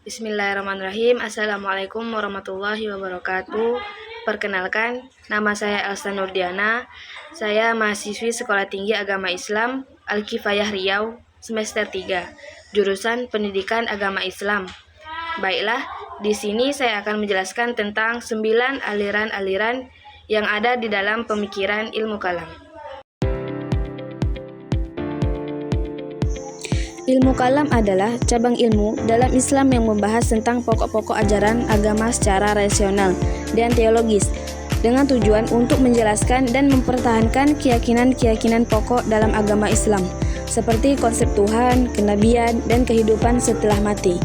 Bismillahirrahmanirrahim. Assalamualaikum warahmatullahi wabarakatuh. Perkenalkan, nama saya Elsa Nurdiana. Saya mahasiswi Sekolah Tinggi Agama Islam Al-Kifayah Riau, semester 3, jurusan Pendidikan Agama Islam. Baiklah, di sini saya akan menjelaskan tentang 9 aliran-aliran yang ada di dalam pemikiran ilmu kalam. Ilmu kalam adalah cabang ilmu dalam Islam yang membahas tentang pokok-pokok ajaran agama secara rasional dan teologis, dengan tujuan untuk menjelaskan dan mempertahankan keyakinan-keyakinan pokok dalam agama Islam, seperti konsep Tuhan, kenabian, dan kehidupan setelah mati.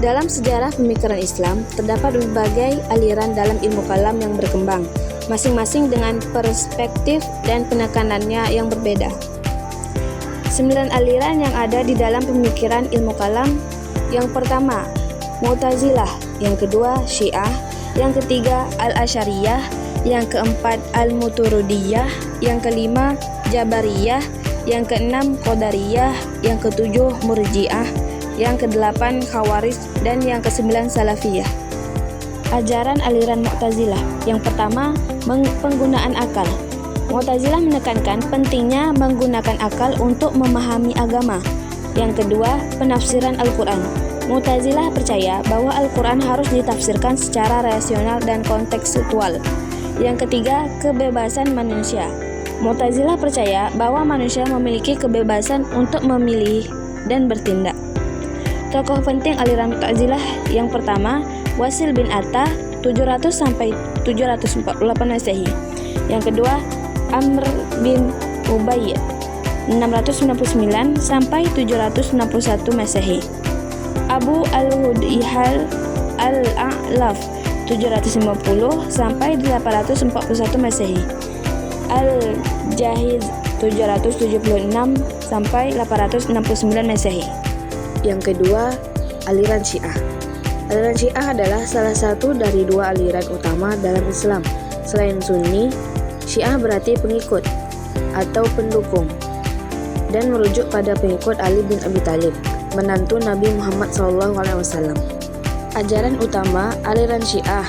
Dalam sejarah pemikiran Islam, terdapat berbagai aliran dalam ilmu kalam yang berkembang, masing-masing dengan perspektif dan penekanannya yang berbeda. 9 aliran yang ada di dalam pemikiran ilmu kalam. Yang pertama, Mu'tazilah. Yang kedua, Syiah. Yang ketiga, Al-Asy'ariyah. Yang keempat, Al-Maturidiyah. Yang kelima, Jabariyah. Yang keenam, Qadariyah. Yang ketujuh, Murji'ah. Yang kedelapan, Khawarij. Dan yang kesembilan, Salafiyah. Ajaran aliran Mu'tazilah. Yang pertama, penggunaan akal. Mu'tazilah menekankan pentingnya menggunakan akal untuk memahami agama. Yang kedua, penafsiran Al-Quran. Mu'tazilah percaya bahwa Al-Quran harus ditafsirkan secara rasional dan kontekstual. Yang ketiga, kebebasan manusia. Mu'tazilah percaya bahwa manusia memiliki kebebasan untuk memilih dan bertindak. Tokoh penting aliran Mu'tazilah yang pertama, Wasil bin Atta 700 sampai 748 Masehi. Yang kedua, Amr bin Ubayyad 699 sampai 761 Masehi. Abu al-Hudihal al-A'laf 750 sampai 841 Masehi. Al-Jahiz 776 sampai 869 Masehi. Yang kedua, aliran Syiah. Aliran Syiah adalah salah satu dari 2 aliran utama dalam Islam. Selain Sunni, Syiah berarti pengikut atau pendukung dan merujuk pada pengikut Ali bin Abi Thalib, menantu Nabi Muhammad SAW. Ajaran utama aliran Syiah.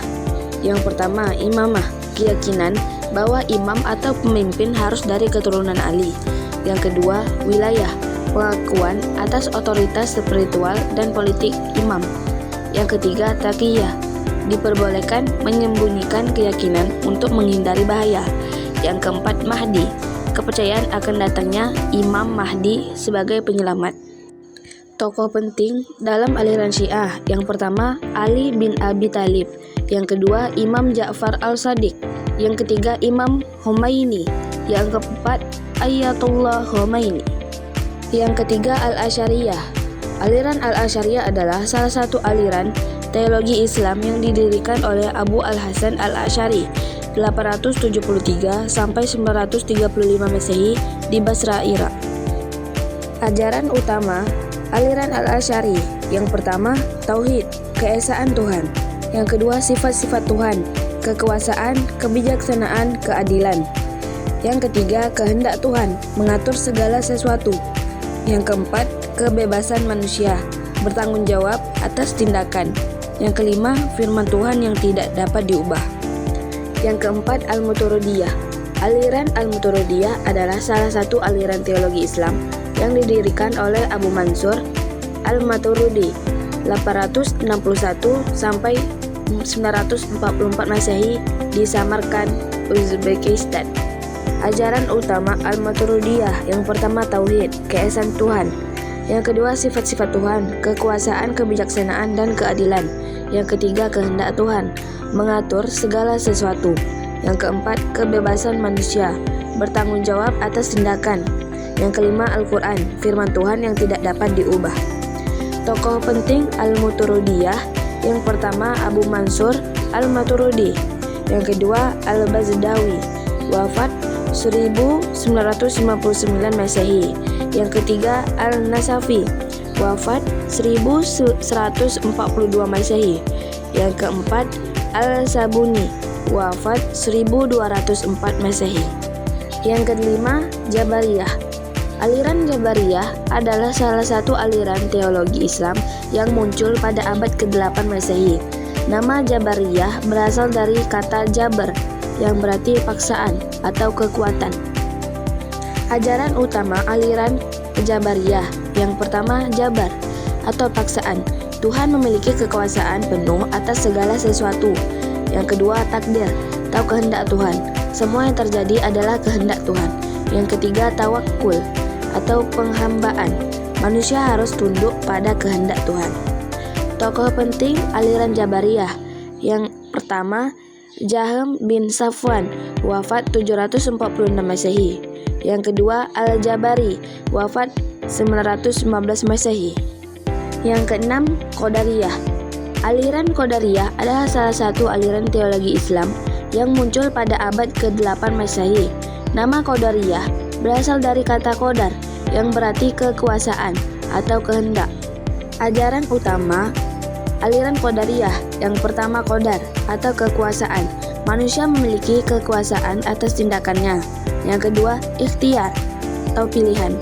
Yang pertama, imamah, keyakinan bahwa imam atau pemimpin harus dari keturunan Ali. Yang kedua, wilayah, pengakuan atas otoritas spiritual dan politik imam. Yang ketiga, taqiyah, diperbolehkan menyembunyikan keyakinan untuk menghindari bahaya. Yang keempat, Mahdi, kepercayaan akan datangnya Imam Mahdi sebagai penyelamat. Tokoh penting dalam aliran Syiah. Yang pertama, Ali bin Abi Thalib. Yang kedua, Imam Ja'far al-Shadiq. Yang ketiga, Imam Khomeini. Yang keempat, Ayatullah Khomeini. Yang ketiga, Al-Asy'ariyah. Aliran Al-Asy'ariyah adalah salah satu aliran teologi Islam yang didirikan oleh Abu al-Hasan al-Asy'ari 873 sampai 935 Masehi di Basra, Irak. Ajaran utama aliran Al-Asy'ari. Yang pertama, tauhid, keesaan Tuhan. Yang kedua, sifat-sifat Tuhan, kekuasaan, kebijaksanaan, keadilan. Yang ketiga, kehendak Tuhan, mengatur segala sesuatu. Yang keempat, kebebasan manusia, bertanggung jawab atas tindakan. Yang kelima, firman Tuhan yang tidak dapat diubah. Yang keempat, Al-Maturidiyah. Aliran Al-Maturidiyah adalah salah satu aliran teologi Islam yang didirikan oleh Abu Mansur Al-Maturidi 861 sampai 944 Masehi di Samarkand, Uzbekistan. Ajaran utama Al-Maturidiyah. Yang pertama, tauhid, keesaan Tuhan. Yang kedua, sifat-sifat Tuhan, kekuasaan, kebijaksanaan, dan keadilan. Yang ketiga, kehendak Tuhan, mengatur segala sesuatu. Yang keempat, kebebasan manusia, bertanggung jawab atas tindakan. Yang kelima, Al-Quran, firman Tuhan yang tidak dapat diubah. Tokoh penting Al-Maturidiyah. Yang pertama, Abu Mansur Al-Maturidi. Yang kedua, Al-Bazdawi, wafat 1959 Masehi. Yang ketiga, Al-Nasafi, wafat 1142 Masehi. Yang keempat, Al-Sabuni, wafat 1204 Masehi. Yang kelima, Jabariyah. Aliran Jabariyah adalah salah satu aliran teologi Islam yang muncul pada abad ke-8 Masehi. Nama Jabariyah berasal dari kata Jabar yang berarti paksaan atau kekuatan. Ajaran utama aliran Jabariyah yang pertama Jabar atau paksaan. Tuhan memiliki kekuasaan penuh atas segala sesuatu. Yang kedua takdir atau kehendak Tuhan. Semua yang terjadi adalah kehendak Tuhan. Yang ketiga tawakul atau penghambaan. Manusia harus tunduk pada kehendak Tuhan. Tokoh penting aliran Jabariyah. Yang pertama, Jahm bin Safwan, wafat 746 Masehi. Yang kedua, Al-Jabari, wafat 915 Masehi. Yang keenam, Qadariyah. Aliran Qadariyah adalah salah satu aliran teologi Islam yang muncul pada abad ke-8 Masehi. Nama Qadariyah berasal dari kata qadar yang berarti kekuasaan atau kehendak. Ajaran utama aliran Qadariyah yang pertama qadar atau kekuasaan. Manusia memiliki kekuasaan atas tindakannya. Yang kedua, ikhtiar atau pilihan.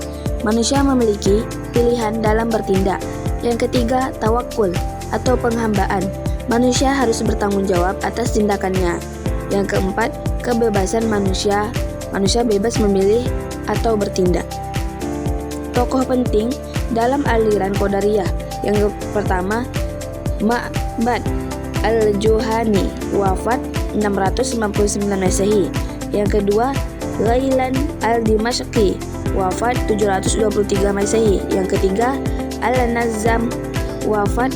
Manusia memiliki pilihan dalam bertindak. Yang ketiga, tawakul atau penghambaan. Manusia harus bertanggung jawab atas tindakannya. Yang keempat, kebebasan manusia. Manusia bebas memilih atau bertindak. Tokoh penting dalam aliran Qadariyah. Yang pertama, Ma'bad al-Juhani, wafat 699 Masehi. Yang kedua, Ghailan al-Dimashqi, wafat 723 Masehi. Yang ketiga, Al-Nazam, wafat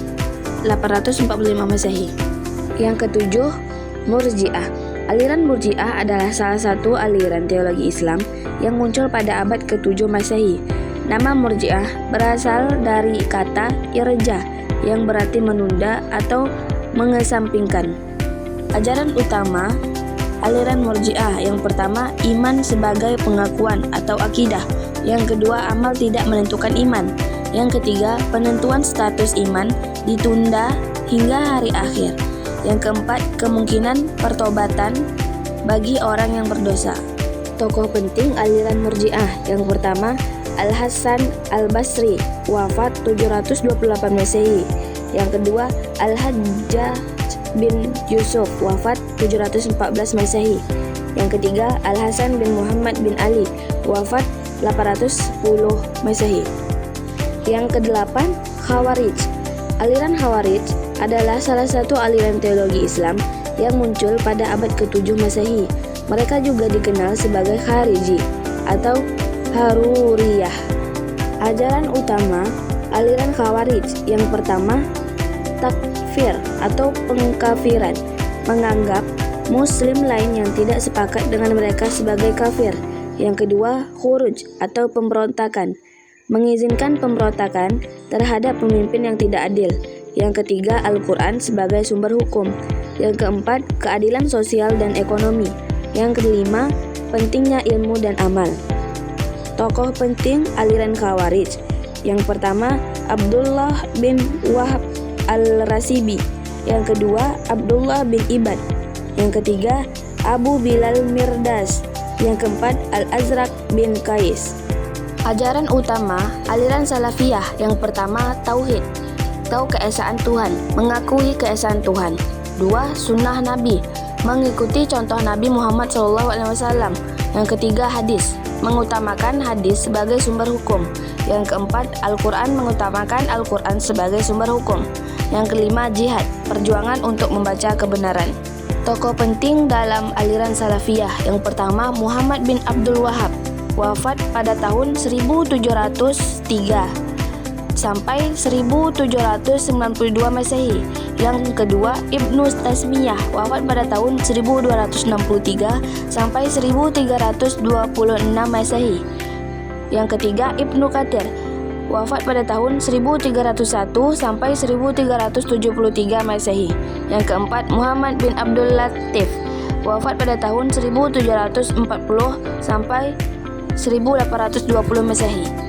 845 Masehi. Yang ketujuh, Murji'ah. Aliran Murji'ah adalah salah satu aliran teologi Islam yang muncul pada abad ke-7 Masehi. Nama Murji'ah berasal dari kata irja yang berarti menunda atau mengesampingkan. Ajaran utama aliran Murji'ah yang pertama, iman sebagai pengakuan atau akidah. Yang kedua, amal tidak menentukan iman. Yang ketiga, penentuan status iman ditunda hingga hari akhir. Yang keempat, kemungkinan pertobatan bagi orang yang berdosa. Tokoh penting aliran Murji'ah yang pertama, Al-Hasan Al-Basri, wafat 728 Masehi. Yang kedua, Al-Hajjaj bin Yusuf, wafat 714 Masehi. Yang ketiga, Al-Hasan bin Muhammad bin Ali, wafat 810 Masehi. Yang kedelapan, Khawarij. Aliran Khawarij adalah salah satu aliran teologi Islam yang muncul pada abad ke-7 Masehi. Mereka juga dikenal sebagai Khariji atau Haruriyah. Ajaran utama aliran Khawarij yang pertama, takfir atau pengkafiran, menganggap muslim lain yang tidak sepakat dengan mereka sebagai kafir. Yang kedua, khuruj atau pemberontakan, mengizinkan pemberontakan terhadap pemimpin yang tidak adil. Yang ketiga, Al-Quran sebagai sumber hukum. Yang keempat, keadilan sosial dan ekonomi. Yang kelima, pentingnya ilmu dan amal. Tokoh penting aliran Khawarij. Yang pertama, Abdullah bin Wahab al-Rasibi. Yang kedua, Abdullah bin Ibad. Yang ketiga, Abu Bilal Mirdas. Yang keempat, Al-Azraq bin Qais. Ajaran utama aliran Salafiyah yang pertama, tauhid, tahu keesaan Tuhan, mengakui keesaan Tuhan. Dua, sunnah Nabi, mengikuti contoh Nabi Muhammad SAW. Yang ketiga, hadis, mengutamakan hadis sebagai sumber hukum. Yang keempat, Al-Quran, mengutamakan Al-Quran sebagai sumber hukum. Yang kelima, jihad, perjuangan untuk membaca kebenaran. Tokoh penting dalam aliran Salafiyah yang pertama, Muhammad bin Abdul Wahab, wafat pada tahun 1703 sampai 1792 Masehi. Yang kedua, Ibnu Tasmiyah, wafat pada tahun 1263 sampai 1326 Masehi. Yang ketiga, Ibnu Katsir, wafat pada tahun 1301 sampai 1373 Masehi. Yang keempat, Muhammad bin Abdul Latif, wafat pada tahun 1740 sampai 1820 Masehi.